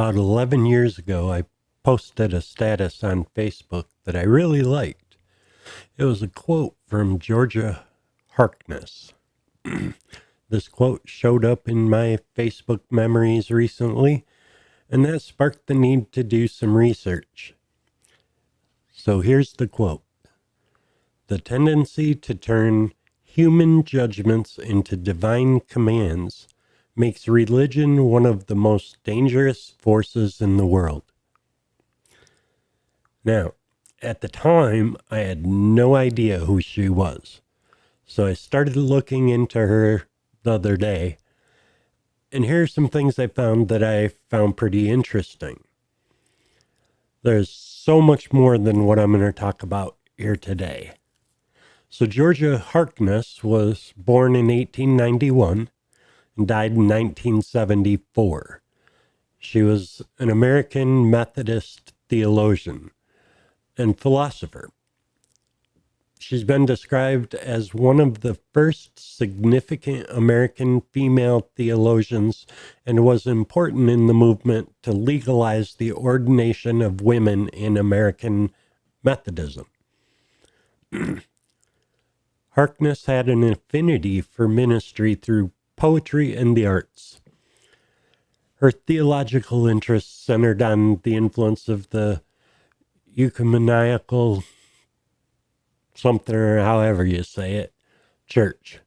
About 11 years ago, I posted a status on Facebook that I really liked. It was a quote from Georgia Harkness. This quote showed up in my Facebook memories recently, and that sparked the need to do some research. So here's the quote. The tendency to turn human judgments into divine commands makes religion one of the most dangerous forces in the world. Now, at the time, I had no idea who she was. So I started looking into her the other day. And here are some things I found that I found pretty interesting. There's so much more than what I'm going to talk about here today. So Georgia Harkness was born in 1891 and died in 1974. She was an American Methodist theologian and philosopher. She's been described as one of the first significant American female theologians and was important in the movement to legalize the ordination of women in American Methodism. Harkness had an affinity for ministry through poetry and the arts. Her theological interests centered on the influence of the ecumenical something, or however you say it, church.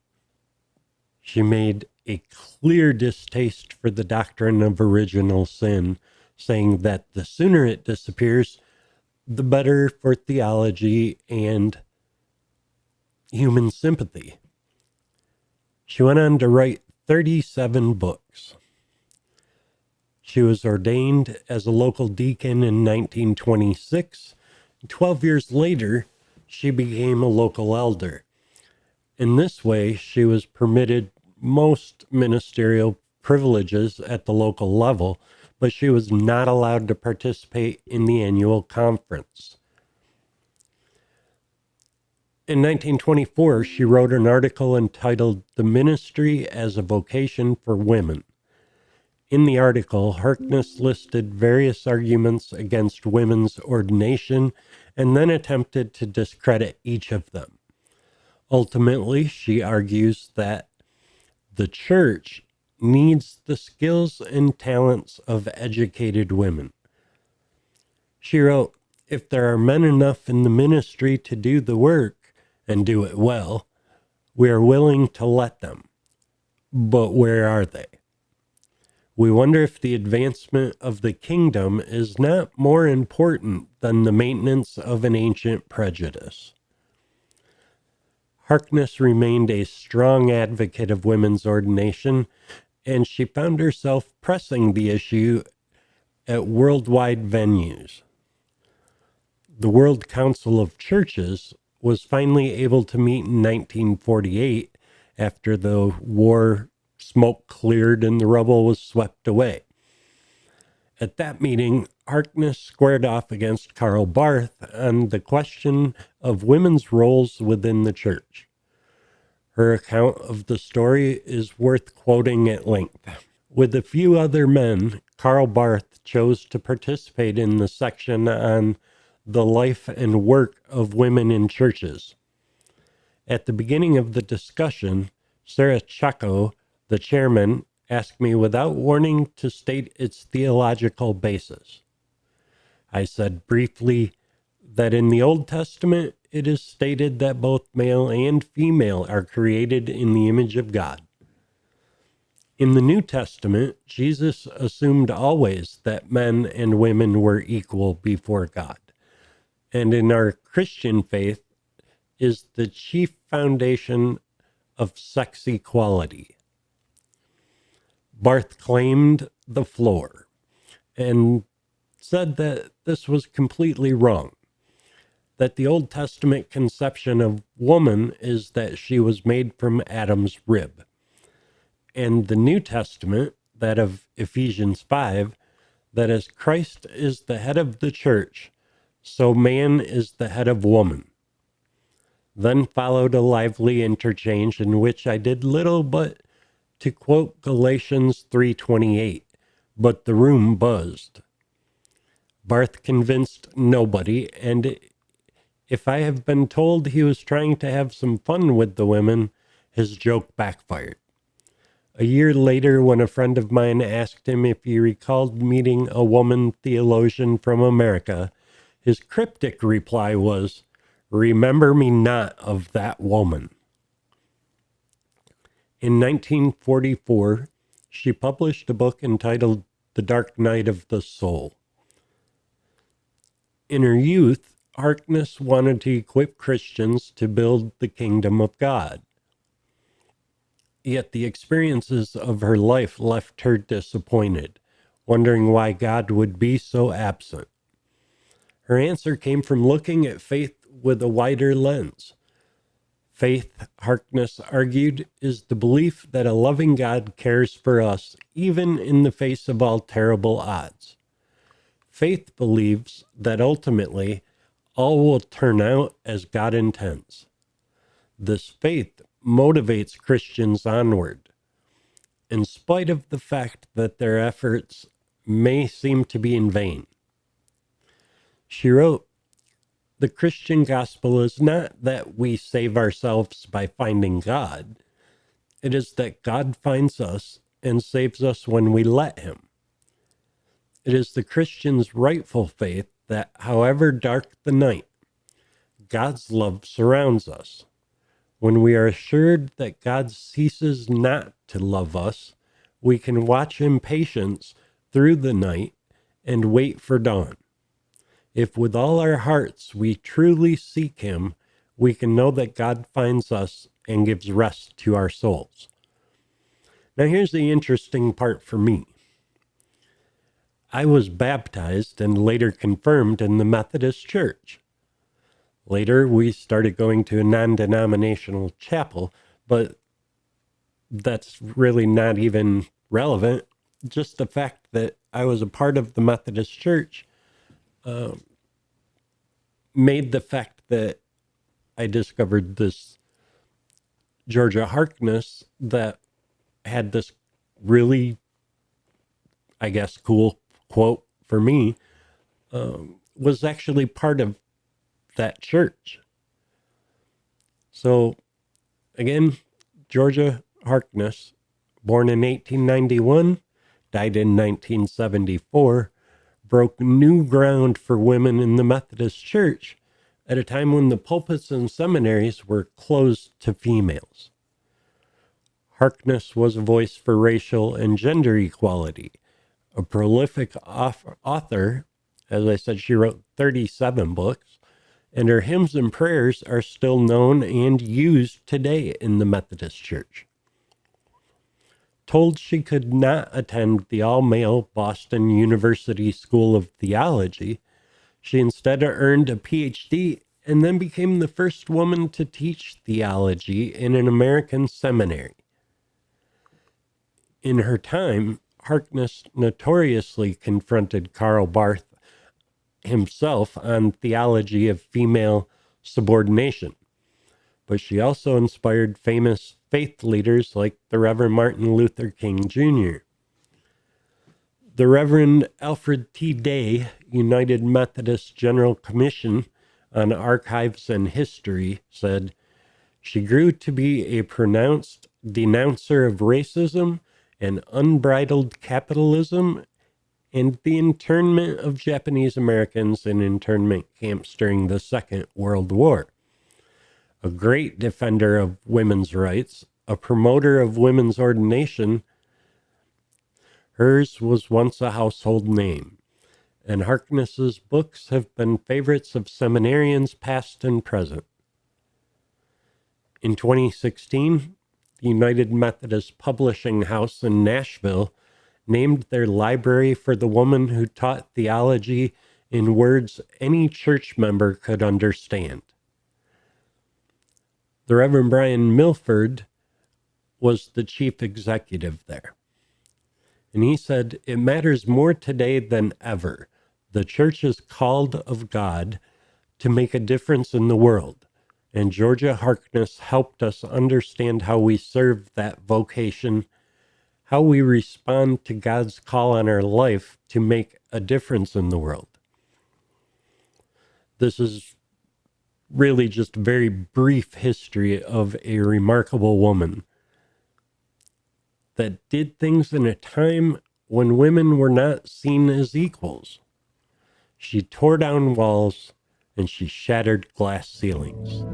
She made a clear distaste for the doctrine of original sin, saying that the sooner it disappears, the better for theology and human sympathy. She went on to write 37 books. She was ordained as a local deacon in 1926. 12 years later, she became a local elder. In this way, she was permitted most ministerial privileges at the local level, but she was not allowed to participate in the annual conference. In 1924, she wrote an article entitled "The Ministry as a Vocation for Women." In the article, Harkness listed various arguments against women's ordination and then attempted to discredit each of them. Ultimately, she argues that the church needs the skills and talents of educated women. She wrote, "If there are men enough in the ministry to do the work and do it well, we are willing to let them. But where are they? We wonder if the advancement of the kingdom is not more important than the maintenance of an ancient prejudice." Harkness remained a strong advocate of women's ordination, and she found herself pressing the issue at worldwide venues. The World Council of Churches was finally able to meet in 1948 after the war smoke cleared and the rubble was swept away. At that meeting, Harkness squared off against Karl Barth on the question of women's roles within the church. Her account of the story is worth quoting at length. With a few other men, Karl Barth chose to participate in the section on the life and work of women in churches. At the beginning of the discussion, Sarah Chaco, the chairman, asked me without warning to state its theological basis. I said briefly that in the Old Testament, it is stated that both male and female are created in the image of God. In the New Testament, Jesus assumed always that men and women were equal before God. And in our Christian faith is the chief foundation of sex equality. Barth claimed the floor and said that this was completely wrong, that the Old Testament conception of woman is that she was made from Adam's rib, and the New Testament, that of Ephesians 5, that as Christ is the head of the church, so man is the head of woman. Then followed a lively interchange in which I did little but to quote Galatians 3:28, but the room buzzed. Barth convinced nobody, and if I have been told he was trying to have some fun with the women, his joke backfired. A year later, when a friend of mine asked him if he recalled meeting a woman theologian from America, his cryptic reply was, "Remember me not of that woman." In 1944, she published a book entitled The Dark Night of the Soul. In her youth, Harkness wanted to equip Christians to build the kingdom of God. Yet the experiences of her life left her disappointed, wondering why God would be so absent. Her answer came from looking at faith with a wider lens. Faith, Harkness argued, is the belief that a loving God cares for us even in the face of all terrible odds. Faith believes that ultimately all will turn out as God intends. This faith motivates Christians onward, in spite of the fact that their efforts may seem to be in vain. She wrote, "The Christian gospel is not that we save ourselves by finding God. It is that God finds us and saves us when we let him. It is the Christian's rightful faith that, however dark the night, God's love surrounds us. When we are assured that God ceases not to love us, we can watch in patience through the night and wait for dawn. If with all our hearts we truly seek him, we can know that God finds us and gives rest to our souls." Now here's the interesting part for me. I was baptized and later confirmed in the Methodist Church. Later, we started going to a non-denominational chapel, but that's really not even relevant. Just the fact that I was a part of the Methodist Church made the fact that I discovered this Georgia Harkness that had this really, I guess, cool quote for me, was actually part of that church. So again, Georgia Harkness, born in 1891, died in 1974, broke new ground for women in the Methodist Church at a time when the pulpits and seminaries were closed to females. Harkness was a voice for racial and gender equality, a prolific author. As I said, she wrote 37 books, and her hymns and prayers are still known and used today in the Methodist Church. Told she could not attend the all-male Boston University School of Theology, she instead earned a PhD and then became the first woman to teach theology in an American seminary. In her time, Harkness notoriously confronted Karl Barth himself on theology of female subordination, but she also inspired famous faith leaders like the Reverend Martin Luther King Jr. The Reverend Alfred T. Day, United Methodist General Commission on Archives and History, said, "She grew to be a pronounced denouncer of racism and unbridled capitalism and the internment of Japanese Americans in internment camps during the Second World War. A great defender of women's rights, a promoter of women's ordination, hers was once a household name, and Harkness's books have been favorites of seminarians past and present." In 2016, the United Methodist Publishing House in Nashville named their library for the woman who taught theology in words any church member could understand. The Reverend Brian Milford was the chief executive there. And he said, "It matters more today than ever. The church is called of God to make a difference in the world. And Georgia Harkness helped us understand how we serve that vocation, how we respond to God's call on our life to make a difference in the world. This is really just a very brief history of a remarkable woman that did things in a time when women were not seen as equals. She tore down walls and she shattered glass ceilings.